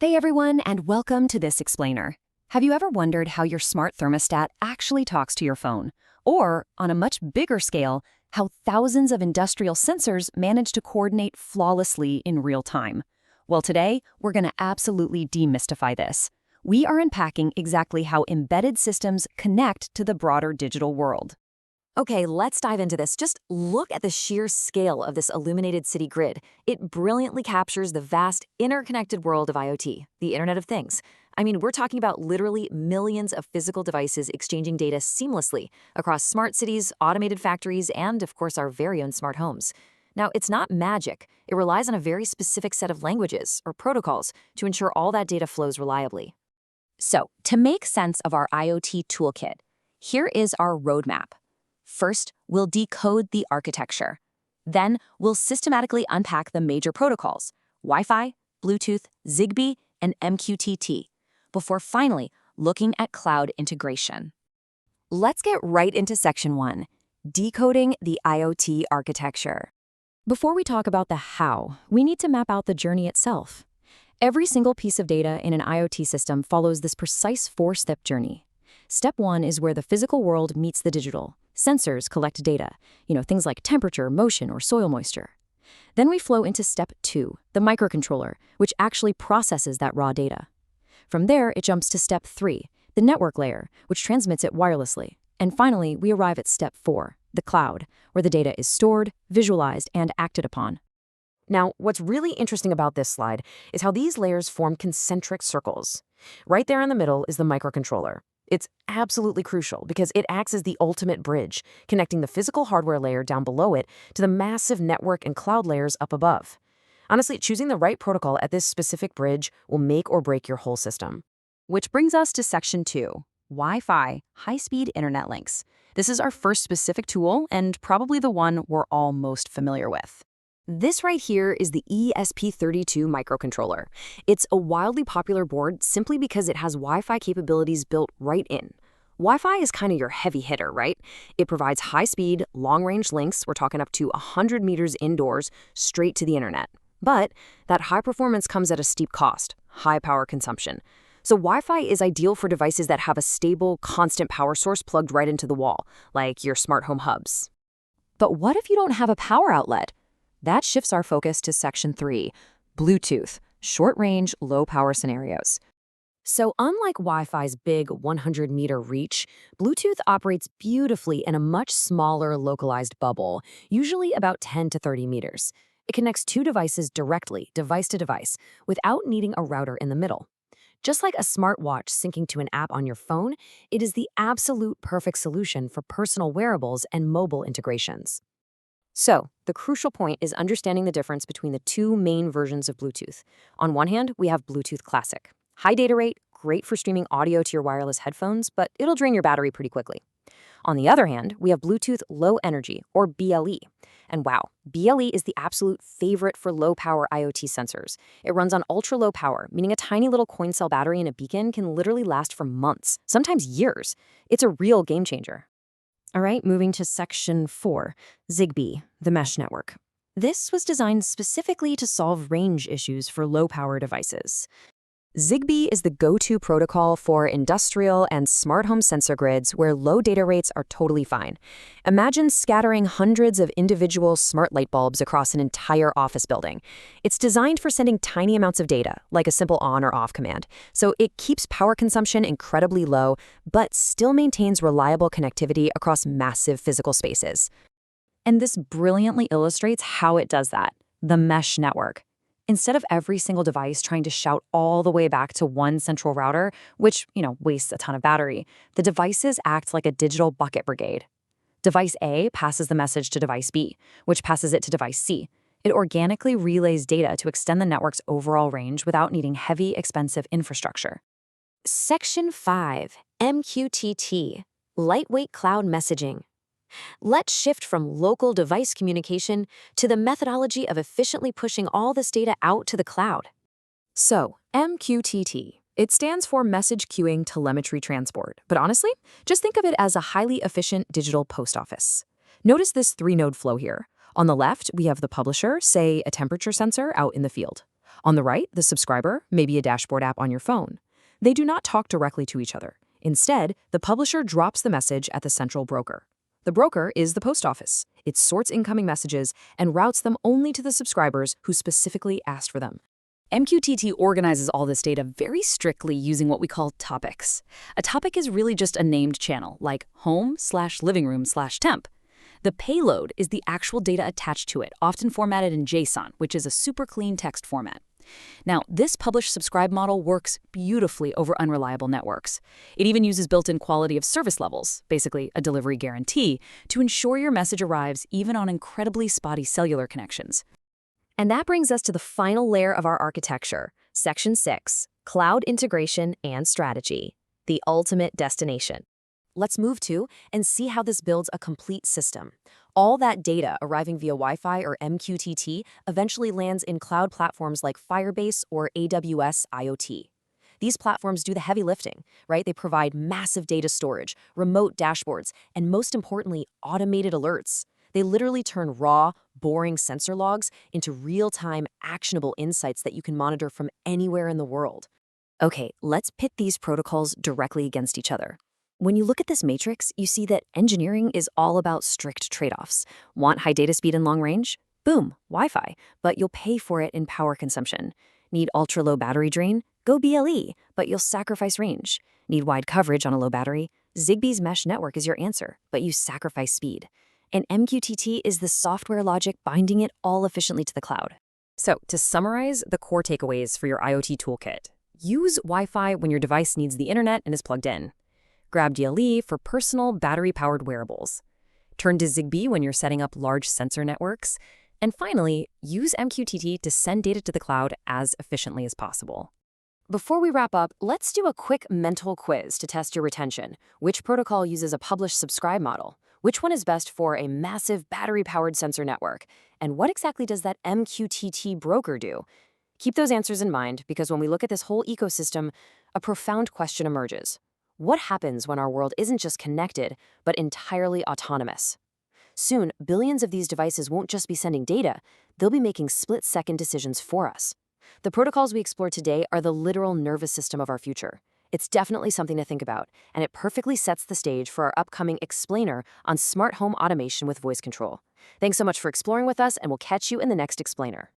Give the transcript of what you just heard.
Hey everyone, and welcome to this explainer. Have you ever wondered how your smart thermostat actually talks to your phone? Or, on a much bigger scale, how thousands of industrial sensors manage to coordinate flawlessly in real time? Well, today, we're going to absolutely demystify this. We are unpacking exactly how embedded systems connect to the broader digital world. Okay, let's dive into this. Just look at the sheer scale of this illuminated city grid. It brilliantly captures the vast, interconnected world of IoT, the Internet of Things. I mean, we're talking about literally millions of physical devices exchanging data seamlessly across smart cities, automated factories, and, of course, our very own smart homes. Now, it's not magic. It relies on a very specific set of languages or protocols to ensure all that data flows reliably. So, to make sense of our IoT toolkit, here is our roadmap. First, we'll decode the architecture. Then, we'll systematically unpack the major protocols, Wi-Fi, Bluetooth, Zigbee, and MQTT, before finally looking at cloud integration. Let's get right into Section 1, decoding the IoT architecture. Before we talk about the how, we need to map out the journey itself. Every single piece of data in an IoT system follows this precise four-step journey. Step 1 is where the physical world meets the digital. Sensors collect data, things like temperature, motion, or soil moisture. Then we flow into Step 2, the microcontroller, which actually processes that raw data. From there, it jumps to Step 3, the network layer, which transmits it wirelessly. And finally, we arrive at Step 4, the cloud, where the data is stored, visualized, and acted upon. Now, what's really interesting about this slide is how these layers form concentric circles. Right there in the middle is the microcontroller. It's absolutely crucial because it acts as the ultimate bridge, connecting the physical hardware layer down below it to the massive network and cloud layers up above. Honestly, choosing the right protocol at this specific bridge will make or break your whole system. Which brings us to Section 2, Wi-Fi, high-speed internet links. This is our first specific tool and probably the one we're all most familiar with. This right here is the ESP32 microcontroller. It's a wildly popular board simply because it has Wi-Fi capabilities built right in. Wi-Fi is kind of your heavy hitter, right? It provides high-speed, long-range links, we're talking up to 100 meters indoors, straight to the internet. But that high performance comes at a steep cost, high power consumption. So Wi-Fi is ideal for devices that have a stable, constant power source plugged right into the wall, like your smart home hubs. But what if you don't have a power outlet? That shifts our focus to Section 3, Bluetooth, short-range, low-power scenarios. So unlike Wi-Fi's big 100-meter reach, Bluetooth operates beautifully in a much smaller localized bubble, usually about 10 to 30 meters. It connects two devices directly, device to device, without needing a router in the middle. Just like a smartwatch syncing to an app on your phone, it is the absolute perfect solution for personal wearables and mobile integrations. So, the crucial point is understanding the difference between the two main versions of Bluetooth. On one hand, we have Bluetooth Classic. High data rate, great for streaming audio to your wireless headphones, but it'll drain your battery pretty quickly. On the other hand, we have Bluetooth Low Energy, or BLE. And wow, BLE is the absolute favorite for low-power IoT sensors. It runs on ultra-low power, meaning a tiny little coin cell battery in a beacon can literally last for months, sometimes years. It's a real game changer. All right, moving to Section 4, Zigbee, the mesh network. This was designed specifically to solve range issues for low-power devices. Zigbee is the go-to protocol for industrial and smart home sensor grids where low data rates are totally fine. Imagine scattering hundreds of individual smart light bulbs across an entire office building. It's designed for sending tiny amounts of data, like a simple on or off command, so it keeps power consumption incredibly low, but still maintains reliable connectivity across massive physical spaces. And this brilliantly illustrates how it does that, the mesh network. Instead of every single device trying to shout all the way back to one central router, which, wastes a ton of battery, the devices act like a digital bucket brigade. Device A passes the message to device B, which passes it to device C. It organically relays data to extend the network's overall range without needing heavy, expensive infrastructure. Section 5, MQTT, lightweight cloud messaging. Let's shift from local device communication to the methodology of efficiently pushing all this data out to the cloud. So, MQTT. It stands for Message Queuing Telemetry Transport, but honestly, just think of it as a highly efficient digital post office. Notice this three-node flow here. On the left, we have the publisher, say a temperature sensor out in the field. On the right, the subscriber, maybe a dashboard app on your phone. They do not talk directly to each other. Instead, the publisher drops the message at the central broker. The broker is the post office. It sorts incoming messages and routes them only to the subscribers who specifically asked for them. MQTT organizes all this data very strictly using what we call topics. A topic is really just a named channel, like home/living room/temp. The payload is the actual data attached to it, often formatted in JSON, which is a super clean text format. Now, this publish-subscribe model works beautifully over unreliable networks. It even uses built-in quality of service levels, basically a delivery guarantee, to ensure your message arrives even on incredibly spotty cellular connections. And that brings us to the final layer of our architecture, Section 6, Cloud Integration and Strategy, the ultimate destination. Let's move to and see how this builds a complete system. All that data arriving via Wi-Fi or MQTT eventually lands in cloud platforms like Firebase or AWS IoT. These platforms do the heavy lifting, right? They provide massive data storage, remote dashboards, and most importantly, automated alerts. They literally turn raw, boring sensor logs into real-time, actionable insights that you can monitor from anywhere in the world. Okay, let's pit these protocols directly against each other. When you look at this matrix, you see that engineering is all about strict trade-offs. Want high data speed and long range? Boom, Wi-Fi, but you'll pay for it in power consumption. Need ultra-low battery drain? Go BLE, but you'll sacrifice range. Need wide coverage on a low battery? Zigbee's mesh network is your answer, but you sacrifice speed. And MQTT is the software logic binding it all efficiently to the cloud. So, to summarize the core takeaways for your IoT toolkit, use Wi-Fi when your device needs the internet and is plugged in. Grab DLE for personal battery-powered wearables. Turn to Zigbee when you're setting up large sensor networks. And finally, use MQTT to send data to the cloud as efficiently as possible. Before we wrap up, let's do a quick mental quiz to test your retention. Which protocol uses a publish-subscribe model? Which one is best for a massive battery-powered sensor network? And what exactly does that MQTT broker do? Keep those answers in mind, because when we look at this whole ecosystem, a profound question emerges. What happens when our world isn't just connected, but entirely autonomous? Soon, billions of these devices won't just be sending data, they'll be making split-second decisions for us. The protocols we explore today are the literal nervous system of our future. It's definitely something to think about, and it perfectly sets the stage for our upcoming explainer on smart home automation with voice control. Thanks so much for exploring with us, and we'll catch you in the next explainer.